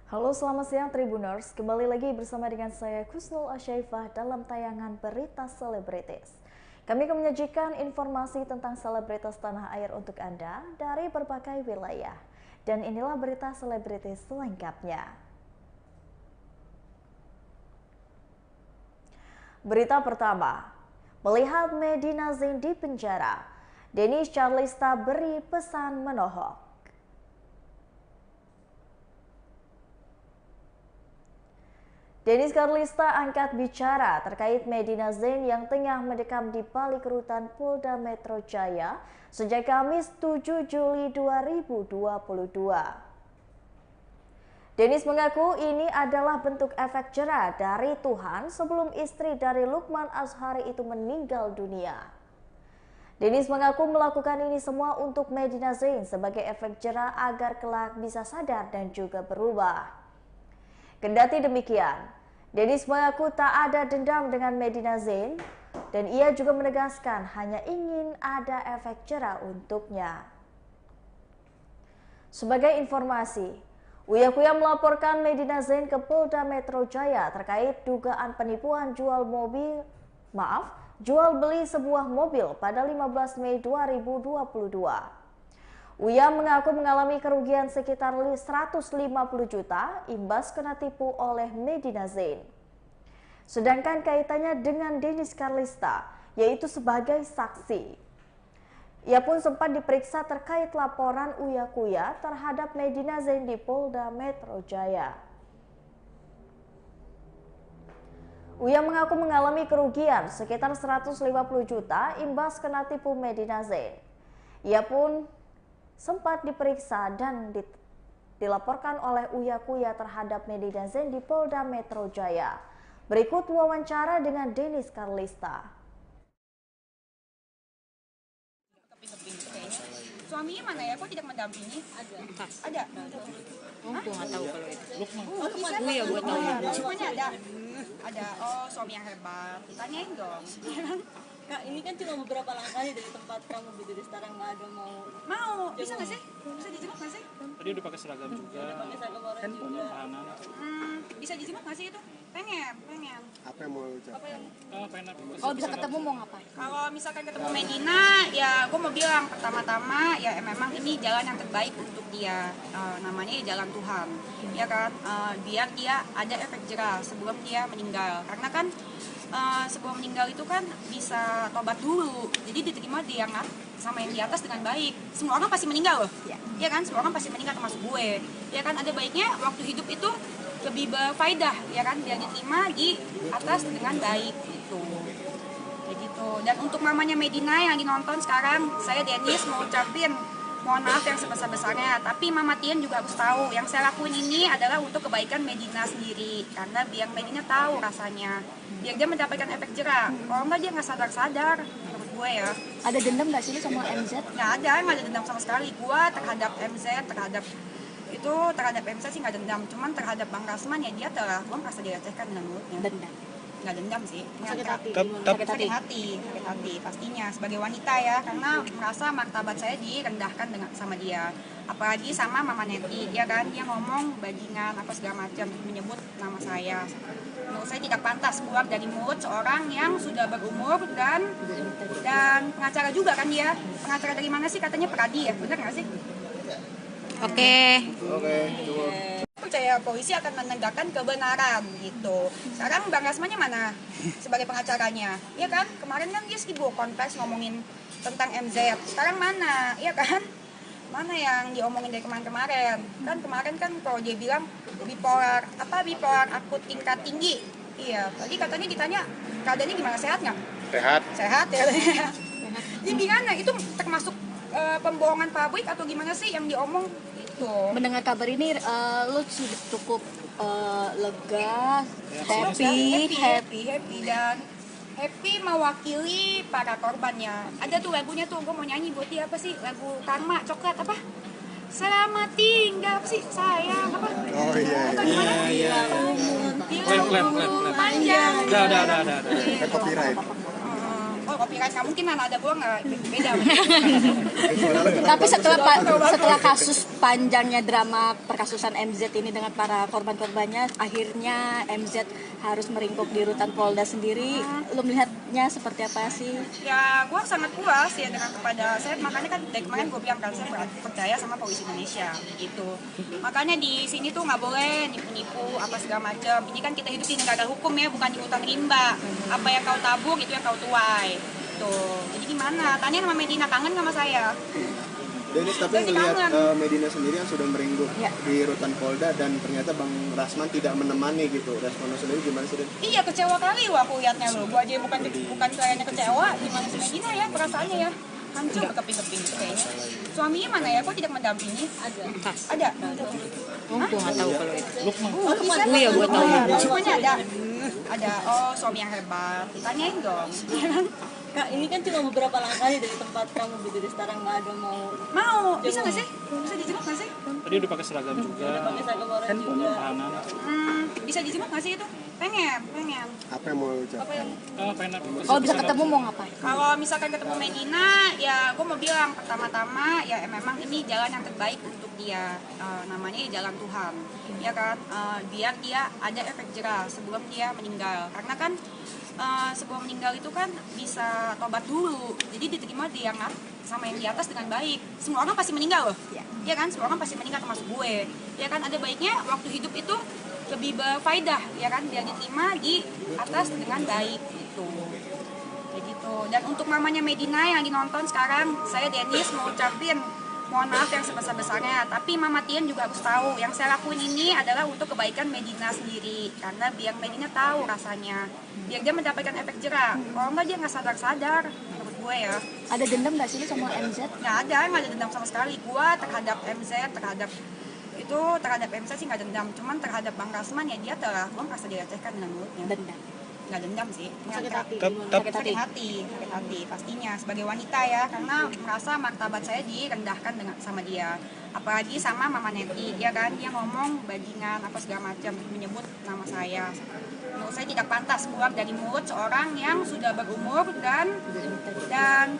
Halo, selamat siang Tribuners. Kembali lagi bersama dengan saya Kusnul Asyaifah dalam tayangan Berita Selebritis. Kami akan menyajikan informasi tentang selebritas tanah air untuk Anda dari berbagai wilayah. Dan inilah berita selebritis selengkapnya. Berita pertama, melihat Medina Zain di penjara, Dennis Charlista beri pesan menohok. Dennis Charlista angkat bicara terkait Medina Zain yang tengah mendekam di balik rutan Polda Metro Jaya sejak Kamis 7 Juli 2022. Dennis mengaku ini adalah bentuk efek jera dari Tuhan sebelum istri dari Lukman Azhari itu meninggal dunia. Dennis mengaku melakukan ini semua untuk Medina Zain sebagai efek jera agar kelak bisa sadar dan juga berubah. Kendati demikian, Dennis mengaku tak ada dendam dengan Medina Zain dan ia juga menegaskan hanya ingin ada efek jera untuknya. Sebagai informasi, Uya Kuya melaporkan Medina Zain ke Polda Metro Jaya terkait dugaan penipuan jual beli sebuah mobil pada 15 Mei 2022. Uya mengaku mengalami kerugian sekitar 150 juta imbas kena tipu oleh Medina Zain. Sedangkan kaitannya dengan Dennis Charlista, yaitu sebagai saksi. Ia pun sempat diperiksa terkait laporan Uya Kuya terhadap Medina Zain di Polda Metro Jaya. Uya mengaku mengalami kerugian sekitar 150 juta imbas kena tipu Medina Zain. Ia pun sempat diperiksa dan dilaporkan oleh Uya Kuya terhadap Medina Zain di Polda Metro Jaya. Berikut wawancara dengan Dennis Charlista. Suaminya mana ya? Kok tidak mendampingi? Ada. Oh, gue nggak tahu kalau itu. Oh, bisa? Iya, gue tahu. Semuanya ada. Ada. Oh, suami yang hebat. Ditanyain dong. Kak, ini kan cuma beberapa langkah nih dari tempat kamu berdiri sekarang, nggak ada Mau? Bisa nggak sih? Bisa dijemput nggak sih? Tadi udah pakai seragam juga. pakai seragam orang juga. Tahanan. Bisa dijemput nggak sih itu? Pengen. Apa yang mau ucap? Pengen apa? Kalau bisa ketemu mau ngapain? Kalau misalkan ketemu Medina, ya gue mau bilang pertama-tama ya memang ini jalan yang terbaik untuk dia. Namanya jalan Tuhan, ya kan? Biar dia ada efek jera sebelum dia meninggal. Karena kan sebelum meninggal itu kan bisa tobat dulu, jadi diterima dia sama yang di atas dengan baik. Semua orang pasti meninggal loh, ya kan? Semua orang pasti meninggal termasuk gue, ya kan? Ada baiknya waktu hidup itu lebih berfaedah, ya kan? Biar diterima di atas dengan baik gitu. Kayak gitu. Dan untuk mamanya Medina yang dinonton sekarang, saya Dennis mau ucapin mohon maaf yang sebesar-besarnya, tapi Mama Tien juga harus tahu yang saya lakuin ini adalah untuk kebaikan Medina sendiri, karena biar Medina tahu rasanya, biar dia mendapatkan efek jera. Kalau enggak dia nggak sadar-sadar, menurut gue ya. Ada dendam nggak sih lu sama MZ? Nggak ada dendam sama sekali. Gue terhadap MZ, terhadap MZ sih nggak dendam, cuman terhadap Bang Rasman ya dia telah gue merasa dilecehkan dengan mulutnya. Dendam. Nggak dendam sih, Sakit hati. sakit hati pastinya sebagai wanita ya, karena merasa martabat saya direndahkan dengan sama dia, apalagi sama Mama Neti, ya kan? Dia ngomong bajingan apa segala macam, menyebut nama saya. Menurut saya tidak pantas keluar dari mulut seorang yang sudah berumur dan pengacara juga kan dia. Pengacara dari mana sih? Katanya Peradi ya, bener nggak sih? Oke. Percaya polisi akan menegakkan kebenaran gitu. Sekarang Bang Rasmannya mana sebagai pengacaranya? Ya kan? Kemarin kan dia sibuk konfes ngomongin tentang MZ. Sekarang mana? Ya kan? Mana yang diomongin dari kemarin-kemarin? Kan kemarin kan kalau dia bilang bipolar akut tingkat tinggi. Iya, tadi katanya ditanya keadaannya gimana, sehat nggak? Sehat ya. Jadi gimana? Itu termasuk pembohongan pabrik atau gimana sih yang diomong? Mendengar kabar ini lu sudah cukup lega, happy dan happy mewakili para korbannya. Ada tuh lagunya tuh, gue mau nyanyi buat dia, apa sih lagu Karma Coklat apa? Selamat tinggal apa sih sayang apa? Oh iya. Atau gimana? Iya. Panjang. Udah. Copyright. Oh copyright nggak mungkin ada gua nggak beda. Tapi setelah kasus panjangnya drama perkasusan MZ ini dengan para korban-korbannya, akhirnya MZ harus meringkuk di rutan Polda sendiri. Lo melihatnya seperti apa sih? Ya, gua sangat puas ya dengan kepada saya. Makanya kan dari kemarin gua bilang kan saya percaya sama polisi Indonesia gitu. Makanya di sini tuh nggak boleh nipu-nipu apa segala macam. Ini kan kita hidup di negara hukum ya, bukan di hutan rimba. Apa yang kau tabur itu yang kau tuai. Tuh. Jadi gimana? Tanya sama Medina, kangen nggak sama saya? Denis, tapi melihat Medina sendiri yang sudah meringkuk di rutan Polda dan ternyata Bang Rasman tidak menemani gitu. Responnya sendiri gimana sih, Den? Iya, kecewa kali aku lihatnya loh. Gua aja bukan kayaknya kecewa, gimana si Medina ya perasaannya ya. Hancur berkeping-keping gitu kayaknya. Suaminya mana ya? Kok tidak mendampingi? Ada. Oh, gue nggak tahu kalau itu. Iya, gua tahu. Semuanya ada. Ada. Oh, suami yang hebat. Ditanyain dong. Kak, ini kan cuma beberapa langkah nih dari tempat kamu berdiri sekarang, nggak ada Mau, bisa nggak sih? Bisa dijemput nggak sih? Tadi udah pakai seragam juga. pakai seragam orang juga. Tahanan. Bisa dijemput nggak sih itu? Pengen. Apa yang mau ucapkan? Pengen apa? Kalau bisa ketemu mau ngapain? Kalau misalkan ketemu Medina, ya gue mau bilang pertama-tama ya memang ini jalan yang terbaik untuk dia. Namanya jalan Tuhan, ya kan? Biar dia ada efek jerah sebelum dia meninggal. Karena kan sebelum meninggal itu kan bisa tobat dulu, jadi diterima dia sama yang di atas dengan baik. Semua orang pasti meninggal loh, ya kan? Semua orang pasti meninggal termasuk gue, ya kan? Ada baiknya waktu hidup itu lebih berfaedah, ya kan? Dia diterima di atas dengan baik gitu. Kayak gitu. Dan untuk mamanya Medina yang lagi nonton sekarang, saya Denis mau ucapin mohon maaf yang sebesar-besarnya, tapi Mama Tien juga harus tahu yang saya lakuin ini adalah untuk kebaikan Medina sendiri, karena biar Medina tahu rasanya, biar dia mendapatkan efek jerah. Kalau enggak dia nggak sadar-sadar, menurut gue ya. Ada dendam nggak sih lu sama MZ? Nggak ada dendam sama sekali. Gue terhadap MZ, terhadap MZ sih nggak dendam, cuman terhadap Bang Rasman ya dia telah, gue merasa dilecehkan dengan mulutnya. Dendam. Nggak dendam sih, Sakit hati. sakit hati pastinya sebagai wanita ya, karena merasa martabat saya direndahkan sama dia, apalagi sama Mama Neti, ya kan? Dia ngomong bajingan apa segala macam, menyebut nama saya. Menurut saya tidak pantas keluar dari mulut seorang yang sudah berumur dan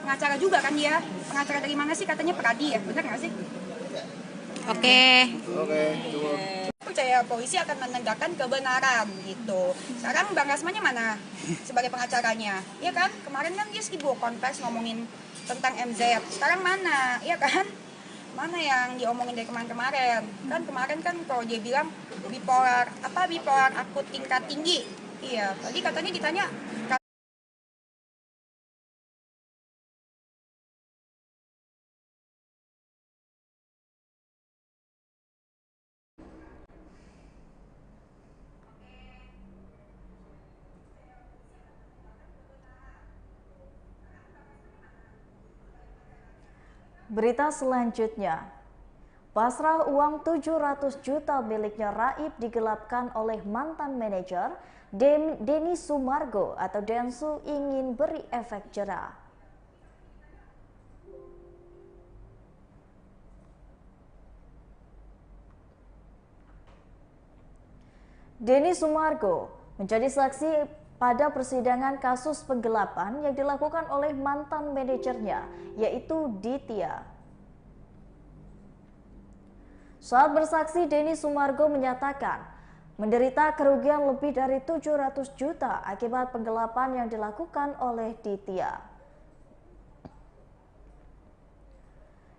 pengacara juga kan dia. Pengacara dari mana sih? Katanya Peradi ya, benar nggak sih? Oke. Percaya polisi akan menegakkan kebenaran gitu. Sekarang Bang Rasmannya mana sebagai pengacaranya? Iya kan? Kemarin kan dia sibuk konvers ngomongin tentang MZ. Sekarang mana? Iya kan? Mana yang diomongin dari kemarin-kemarin? Kan kemarin kan kalau dia bilang bipolar akut tingkat tinggi. Iya, tadi katanya ditanya Berita selanjutnya, pasrah uang 700 juta miliknya Raib digelapkan oleh mantan manajer Denny Sumargo atau Densu ingin beri efek jerah. Denny Sumargo menjadi saksi pada persidangan kasus penggelapan yang dilakukan oleh mantan manajernya, yaitu Ditya. Saat bersaksi, Denny Sumargo menyatakan menderita kerugian lebih dari 700 juta akibat penggelapan yang dilakukan oleh Ditya.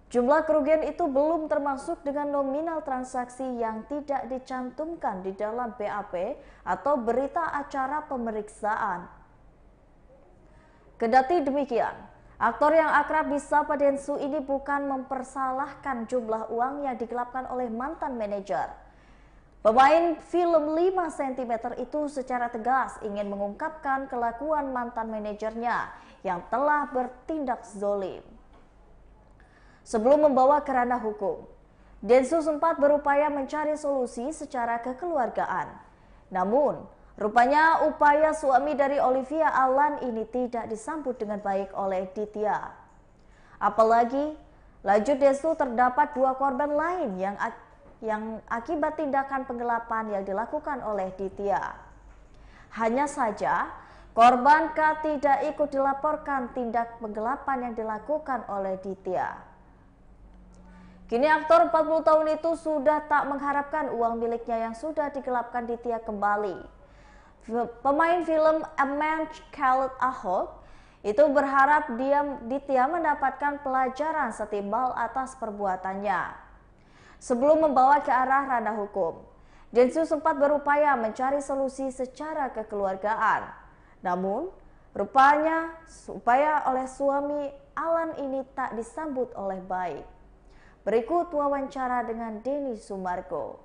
Jumlah kerugian itu belum termasuk dengan nominal transaksi yang tidak dicantumkan di dalam BAP atau berita acara pemeriksaan. Kendati demikian, aktor yang akrab disapa Densu ini bukan mempersalahkan jumlah uang yang digelapkan oleh mantan manajer. Pemain film 5 cm itu secara tegas ingin mengungkapkan kelakuan mantan manajernya yang telah bertindak zolim. Sebelum membawa ke ranah hukum, Densu sempat berupaya mencari solusi secara kekeluargaan. Namun, rupanya upaya suami dari Olivia Alan ini tidak disambut dengan baik oleh Ditya. Apalagi, lanjut Densu terdapat 2 korban lain yang akibat tindakan penggelapan yang dilakukan oleh Ditya. Hanya saja, Korban K tidak ikut dilaporkan tindak penggelapan yang dilakukan oleh Ditya. Kini aktor 40 tahun itu sudah tak mengharapkan uang miliknya yang sudah digelapkan Ditya kembali. Pemain film A Man Called Ahok itu berharap Ditya mendapatkan pelajaran setimbal atas perbuatannya. Sebelum membawa ke arah ranah hukum, Densu sempat berupaya mencari solusi secara kekeluargaan. Namun, rupanya upaya oleh suami Alan ini tak disambut oleh baik. Berikut wawancara dengan Denny Sumargo.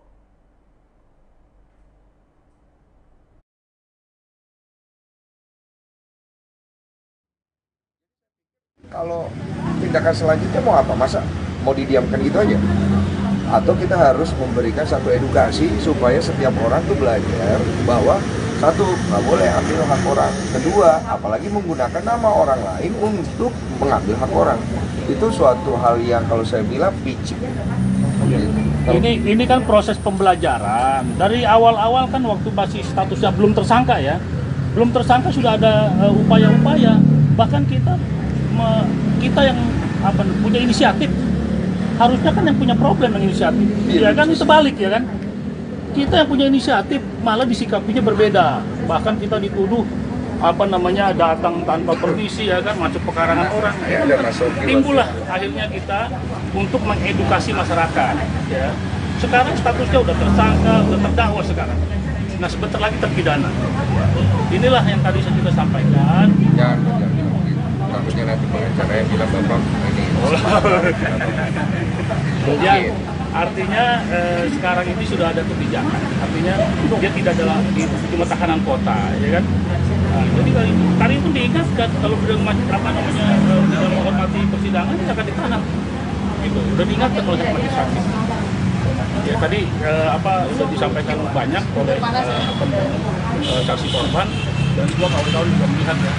Kalau tindakan selanjutnya mau apa? Masa mau didiamkan gitu aja? Atau kita harus memberikan satu edukasi supaya setiap orang tuh belajar bahwa satu, nggak boleh ambil hak orang. Kedua, apalagi menggunakan nama orang lain untuk mengambil hak orang. Itu suatu hal yang kalau saya bilang picik. Ini kan proses pembelajaran. Dari awal-awal kan waktu masih statusnya belum tersangka ya. Belum tersangka sudah ada upaya-upaya. Bahkan kita yang punya inisiatif. Harusnya kan yang punya problem yang inisiatif. Ya kan, itu sebalik ya kan. Kita yang punya inisiatif malah disikapinya berbeda. Bahkan kita dituduh datang tanpa permisi ya kan, masuk pekarangan orang. Timbullah akhirnya kita untuk mengedukasi masyarakat ya. Sekarang statusnya udah tersangka, udah terdakwa sekarang. Nah, sebentar lagi terpidana. Inilah yang tadi saya juga sampaikan. Takutnya nanti pengacaranya bilang bapak ini. Ya, artinya sekarang ini sudah ada kebijakan. Artinya dia tidak dalam di cuma tahanan kota, ya kan? Nah, jadi tadi itu diingatkan kalau sudah tidak menghormati persidangan dia akan ditahan. Gitu. Udah diingatkan oleh majelis hakim. Ya tadi sudah disampaikan banyak oleh saksi korban dan semua kawan-kawan juga melihat ya.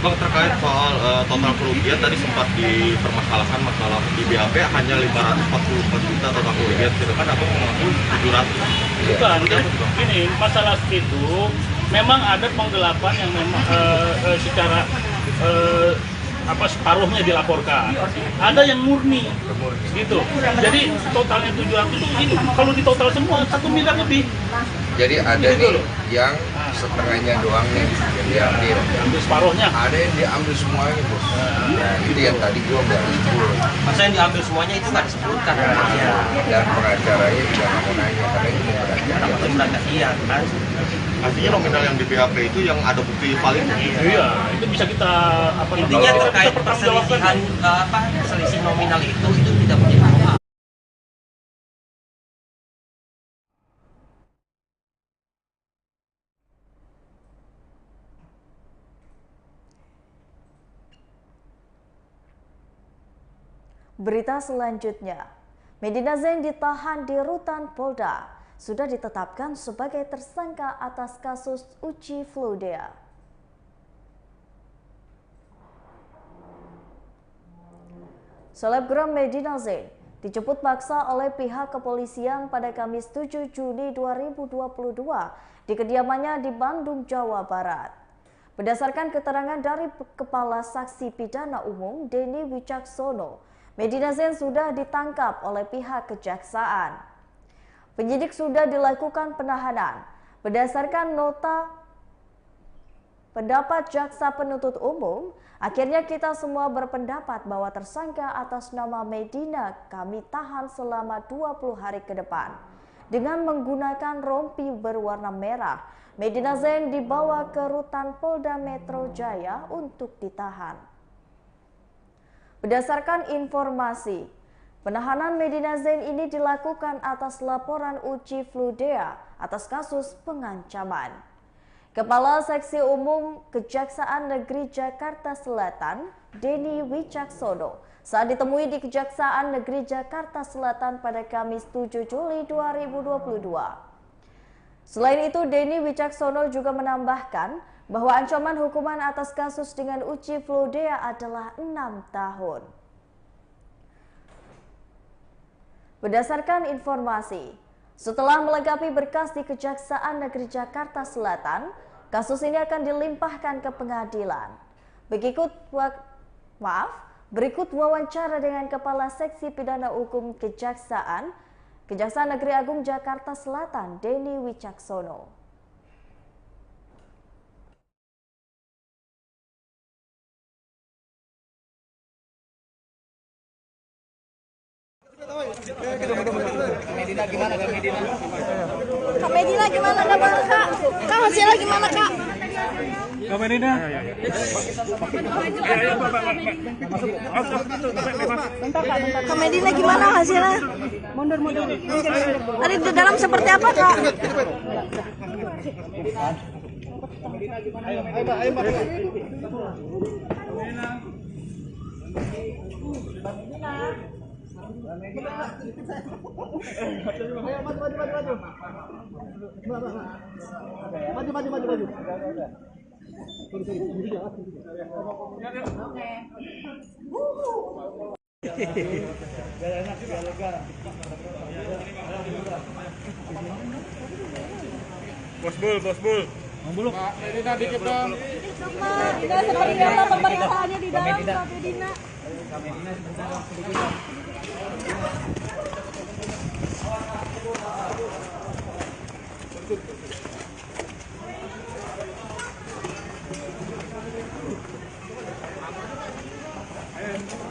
Bang, terkait soal total kerugian tadi sempat dipermasalahkan masalah di BAP hanya 544 juta total kerugian, sedangkan Abang mengaku 700. Bukan, ini masalah itu memang ada penggelapan yang memang secara separuhnya dilaporkan. Ada yang murni, gitu. Jadi totalnya 700 itu kalau di total semua 1 miliar lebih. Jadi ada nih yang setengahnya doang nih yang diambil. Ambil separuhnya. Ada yang diambil semuanya, Bos. Nah, itu yang tadi gua nggak sebut. Masa yang diambil semuanya itu nggak disebutkan? Dan pengacaranya juga nggak mau nanya karena itu mau berangkat iya kan. Artinya nominal yang di BAP itu yang ada bukti valid. Iya, itu bisa kita intinya terkait perselisihan selisih nominal itu tidak punya apa. Berita selanjutnya, Medina Zain ditahan di Rutan Polda, sudah ditetapkan sebagai tersangka atas kasus Uci Floodea. Selebgram Medina Zain dijemput paksa oleh pihak kepolisian pada Kamis 7 Juni 2022 di kediamannya di Bandung, Jawa Barat. Berdasarkan keterangan dari Kepala Saksi Pidana Umum Denny Wicaksono, Medina Zain sudah ditangkap oleh pihak kejaksaan. Penyidik sudah dilakukan penahanan. Berdasarkan nota pendapat jaksa penuntut umum, akhirnya kita semua berpendapat bahwa tersangka atas nama Medina kami tahan selama 20 hari ke depan. Dengan menggunakan rompi berwarna merah, Medina Zain dibawa ke Rutan Polda Metro Jaya untuk ditahan. Berdasarkan informasi, penahanan Medina Zain ini dilakukan atas laporan Uci Floodea atas kasus pengancaman. Kepala Seksi Umum Kejaksaan Negeri Jakarta Selatan, Denny Wicaksono, saat ditemui di Kejaksaan Negeri Jakarta Selatan pada Kamis 7 Juli 2022. Selain itu, Denny Wicaksono juga menambahkan bahwa ancaman hukuman atas kasus dengan Uci Floodea adalah 6 tahun. Berdasarkan informasi, setelah melengkapi berkas di Kejaksaan Negeri Jakarta Selatan, kasus ini akan dilimpahkan ke pengadilan. Berikut wawancara dengan Kepala Seksi Pidana Hukum Kejaksaan Negeri Agung Jakarta Selatan, Denny Wicaksono. Kak Medina gimana kabar Kak? Kak hasilnya gimana Kak? Kak Medina. Kak Medina gimana hasilnya? Mundur. Tadi di dalam seperti apa Kak? Maju. Bos Bul. Pak Medina dikit dong. Medina seperti apa pemeriksaannya di dalam Kak Medina?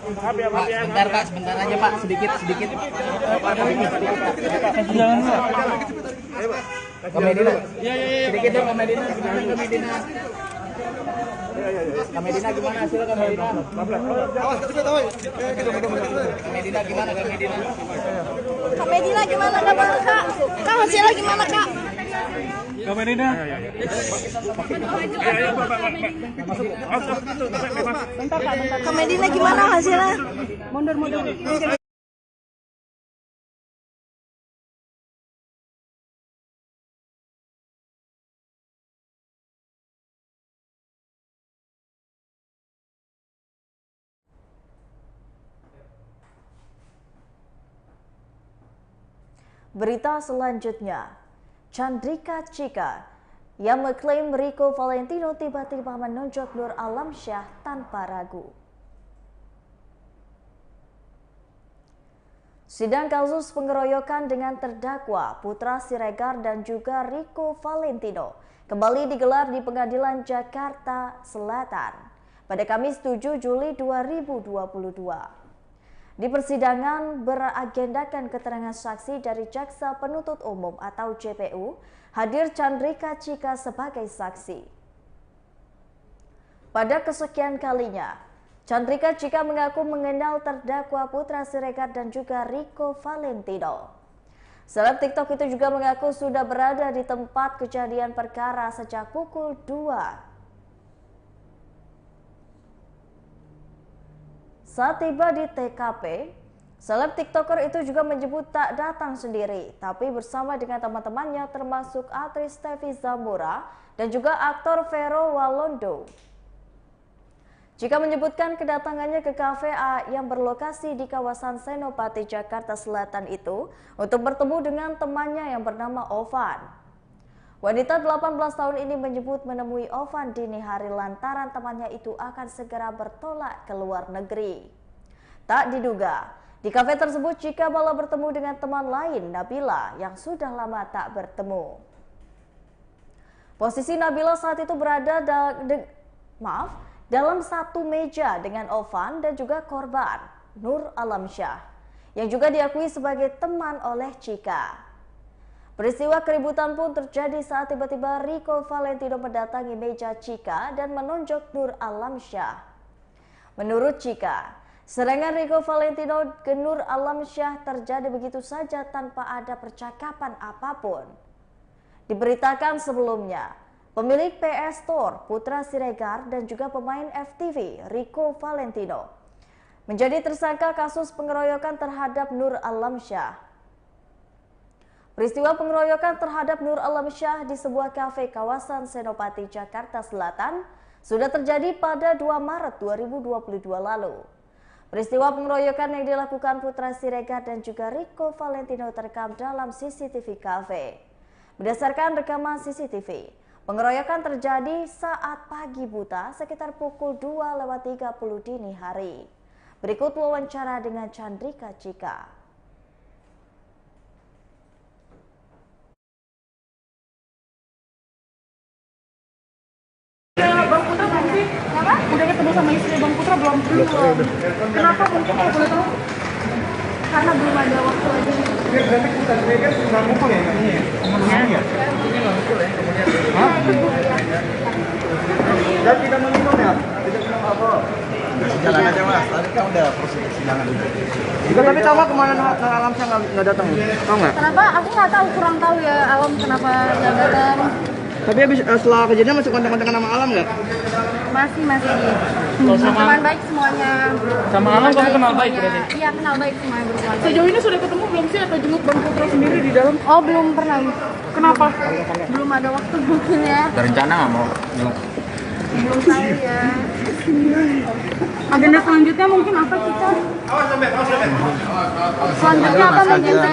Sebentar Pak, sebentar aja Pak, sedikit. Jangan. Ke Medina. Sedikit dong ke Medina. Ke Medina gimana hasilnya Ke Medina? Ke Medina gimana Ke Medina? Kak Medina gimana kabar Kak? Kak hasilnya gimana Kak? Kak Medina. Kak Medina gimana hasilnya? Mundur. Berita selanjutnya, Chandrika Cika yang mengklaim Rico Valentino tiba-tiba menunjuk Nur Alamsyah tanpa ragu. Sidang kasus pengeroyokan dengan terdakwa Putra Siregar dan juga Rico Valentino kembali digelar di Pengadilan Jakarta Selatan pada Kamis 7 Juli 2022. Di persidangan beragendakan keterangan saksi dari Jaksa Penuntut Umum atau JPU, hadir Chandrika Cika sebagai saksi. Pada kesekian kalinya, Chandrika Cika mengaku mengenal terdakwa Putra Siregar dan juga Rico Valentino. Seleb TikTok itu juga mengaku sudah berada di tempat kejadian perkara sejak pukul 2. Saat tiba di TKP, seleb TikToker itu juga menyebut tak datang sendiri, tapi bersama dengan teman-temannya termasuk aktris Stevi Zambora dan juga aktor Vero Walondo. Jika menyebutkan kedatangannya ke kafe A yang berlokasi di kawasan Senopati, Jakarta Selatan itu untuk bertemu dengan temannya yang bernama Ovan. Wanita 18 tahun ini menyebut menemui Ovan dini hari lantaran temannya itu akan segera bertolak ke luar negeri. Tak diduga, di kafe tersebut Cika malah bertemu dengan teman lain, Nabila, yang sudah lama tak bertemu. Posisi Nabila saat itu berada dalam satu meja dengan Ovan dan juga korban, Nur Alamsyah, yang juga diakui sebagai teman oleh Cika. Peristiwa keributan pun terjadi saat tiba-tiba Rico Valentino mendatangi meja Cika dan menunjuk Nur Alamsyah. Menurut Cika, serangan Rico Valentino ke Nur Alamsyah terjadi begitu saja tanpa ada percakapan apapun. Diberitakan sebelumnya, pemilik PS Store Putra Siregar dan juga pemain FTV Rico Valentino menjadi tersangka kasus pengeroyokan terhadap Nur Alamsyah. Peristiwa pengeroyokan terhadap Nur Alamsyah di sebuah kafe kawasan Senopati, Jakarta Selatan sudah terjadi pada 2 Maret 2022 lalu. Peristiwa pengeroyokan yang dilakukan Putra Siregar dan juga Rico Valentino terekam dalam CCTV kafe. Berdasarkan rekaman CCTV, Pengeroyokan terjadi saat pagi buta sekitar pukul 2:30 dini hari. Berikut wawancara dengan Chandrika Cika. Bang Putra nanti udah ketemu sama istri Bang Putra belum? Kenapa Bang Putra boleh tahu? Karena belum ada waktu aja. Berarti kita kan nggak mukul ya? Iya. Dan tidak meminum ya? Tidak minum alkohol. Jalan aja mas, tadi kan udah proses persidangan itu. Tapi tahu nggak kemana Alam saya nggak datang? Tahu nggak? Kenapa? Aku nggak tahu, kurang tahu ya Alam kenapa nggak datang. Tapi habis setelah kejadian masih kontak-kontakan sama Alam nggak? Masih. Teman baik semuanya. Sama Alam kamu kenal baik berarti? Iya, kenal baik semuanya berteman. Sejauh ini sudah ketemu belum sih atau jenguk Bang Putra sendiri di dalam? Oh, belum pernah. Kenapa? Belum ada waktu mungkin ya. Ada rencana nggak mau jenguk? Belum tahu ya. Agenda selanjutnya mungkin apa kita? Selanjutnya apa agenda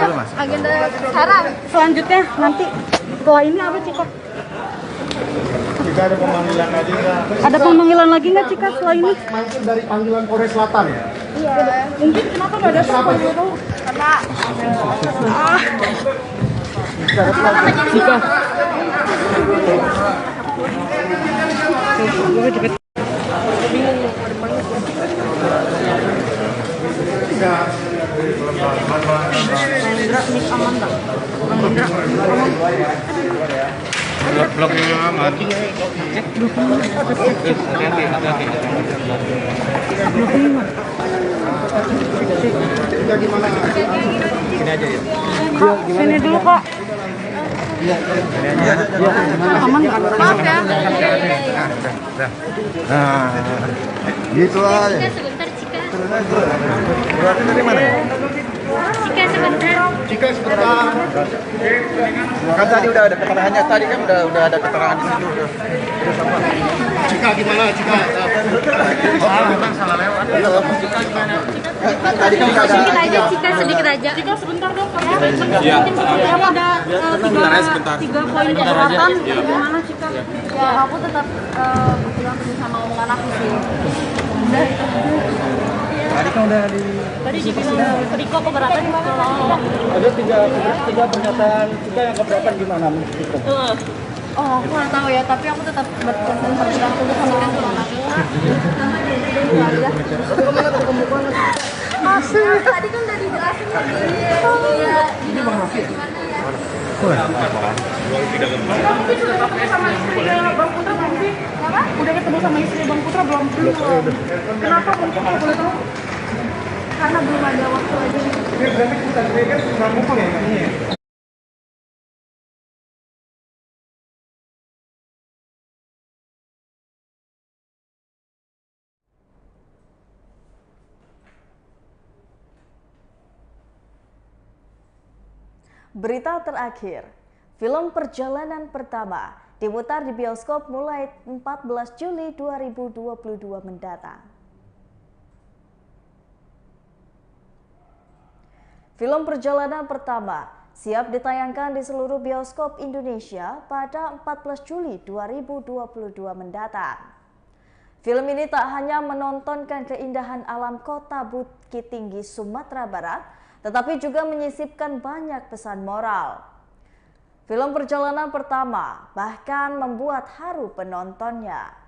sekarang? Selanjutnya nanti setelah ini apa Cika? Jika ada pemanggilan lagi nggak? Ada pemanggilan lagi nggak Cika setelah ini? Mungkin dari panggilan Polres Selatan ya? Iya. Mungkin kenapa nggak ada siapa yang tahu? Karena Cika. Blok-bloknya mati. Sini dulu Kak. Aman nggak? maaf ya. Nah, gitu aja. Sebentar Cika. Berarti dari mana? Cika sebentar. Jika sebentar. Kan tadi udah ada keterangannya, tadi kan udah ada keterangan di situ. Jika gimana? Jika memang salah lewat. Jika gimana? Tadi kan udah ada. Sedikit aja Cika, sedikit aja. Cika sebentar dong. Iya. Ada tiga poin keberatan. Gimana Cika? Ya aku tetap bilang sama omongan aku sih. Udah itu. Tadi kan udah di. Tadi dibilang Riko keberatan kalau Ada tiga pernyataan kita yang keberatan gimana menurut itu? oh aku nggak tahu ya, tapi aku tetap berkonsentrasi aku sama omongan aku. Masih. Tadi kan udah dijelasin tadi. Iya. Ini Bang Rafi. Gimana ya? Mungkin sudah ketemu sama istri Bang Putra belum sih? Udah ketemu sama istri Bang Putra belum? Kenapa Bang Putra boleh tahu? Karena belum ada waktu aja. Berarti kita kan nggak mukul ya? Berita terakhir, film Perjalanan Pertama diputar di bioskop mulai 14 Juli 2022 mendatang. Film Perjalanan Pertama siap ditayangkan di seluruh bioskop Indonesia pada 14 Juli 2022 mendatang. Film ini tak hanya menontonkan keindahan alam kota Bukit Tinggi, Sumatera Barat, tetapi juga menyisipkan banyak pesan moral. Film Perjalanan Pertama bahkan membuat haru penontonnya.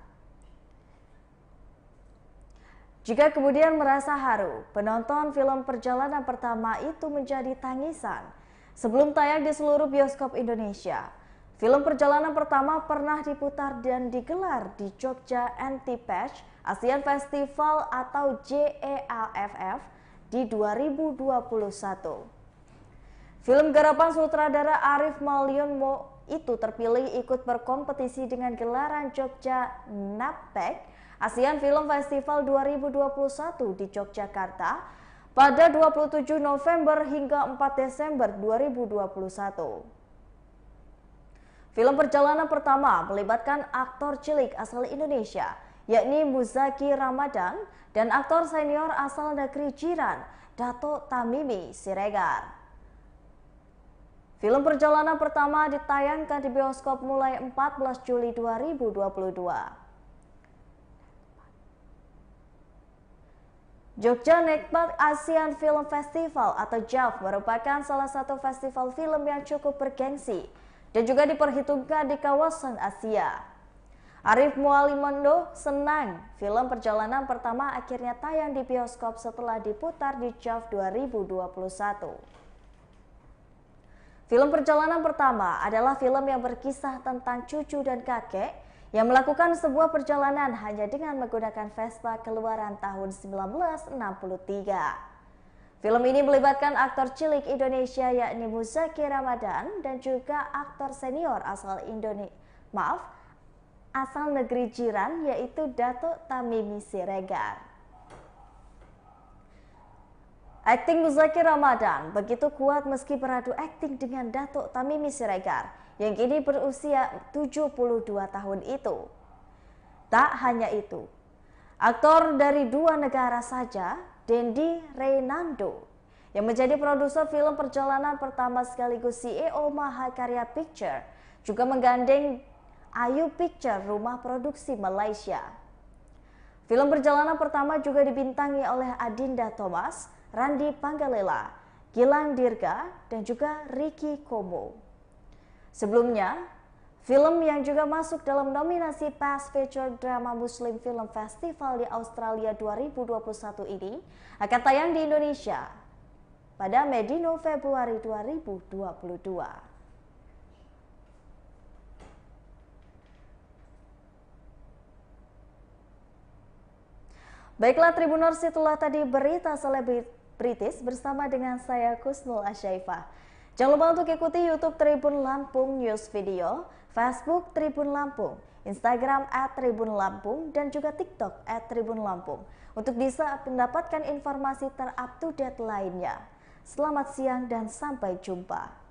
Jika kemudian merasa haru, penonton film Perjalanan Pertama itu menjadi tangisan. Sebelum tayang di seluruh bioskop Indonesia, film Perjalanan Pertama pernah diputar dan digelar di Jogja Anti-Patch Asian Festival atau JEAFF di 2021. Film garapan sutradara Arif Maulionmo itu terpilih ikut berkompetisi dengan gelaran Jogja NAPEC ASEAN Film Festival 2021 di Yogyakarta pada 27 November hingga 4 Desember 2021. Film Perjalanan Pertama melibatkan aktor cilik asal Indonesia, yakni Muzaki Ramadan, dan aktor senior asal negeri jiran, Dato Tamimi Siregar. Film perjalanan pertama ditayangkan di bioskop mulai 14 Juli 2022. Jogja Nikmat Asian Film Festival atau JAF merupakan salah satu festival film yang cukup bergengsi dan juga diperhitungkan di kawasan Asia. Arif Mualimondo senang film perjalanan pertama akhirnya tayang di bioskop setelah diputar di JAF 2021. Film perjalanan pertama adalah film yang berkisah tentang cucu dan kakek yang melakukan sebuah perjalanan hanya dengan menggunakan Vespa keluaran tahun 1963. Film ini melibatkan aktor cilik Indonesia yakni Muzaki Ramadan dan juga aktor senior asal asal negeri jiran yaitu Datuk Tamimi Siregar. Akting Muzaki Ramadan begitu kuat meski beradu akting dengan Datuk Tamimi Siregar yang kini berusia 72 tahun itu. Tak hanya itu, aktor dari dua negara saja, Dendi Reynando, yang menjadi produser film perjalanan pertama sekaligus CEO Mahakarya Picture, juga menggandeng Ayu Picture, rumah produksi Malaysia. Film perjalanan pertama juga dibintangi oleh Adinda Thomas, Randi Panggalela, Gilang Dirga, dan juga Ricky Como. Sebelumnya, film yang juga masuk dalam nominasi Best Feature Drama Muslim Film Festival di Australia 2021 ini akan tayang di Indonesia pada Medino Februari 2022. Baiklah Tribuners, itulah tadi berita selebritis bersama dengan saya Kusnul Asyaifah. Jangan lupa untuk ikuti YouTube Tribun Lampung News Video, Facebook Tribun Lampung, Instagram @tribunlampung, dan juga TikTok @tribunlampung untuk bisa mendapatkan informasi terupdate lainnya. Selamat siang dan sampai jumpa.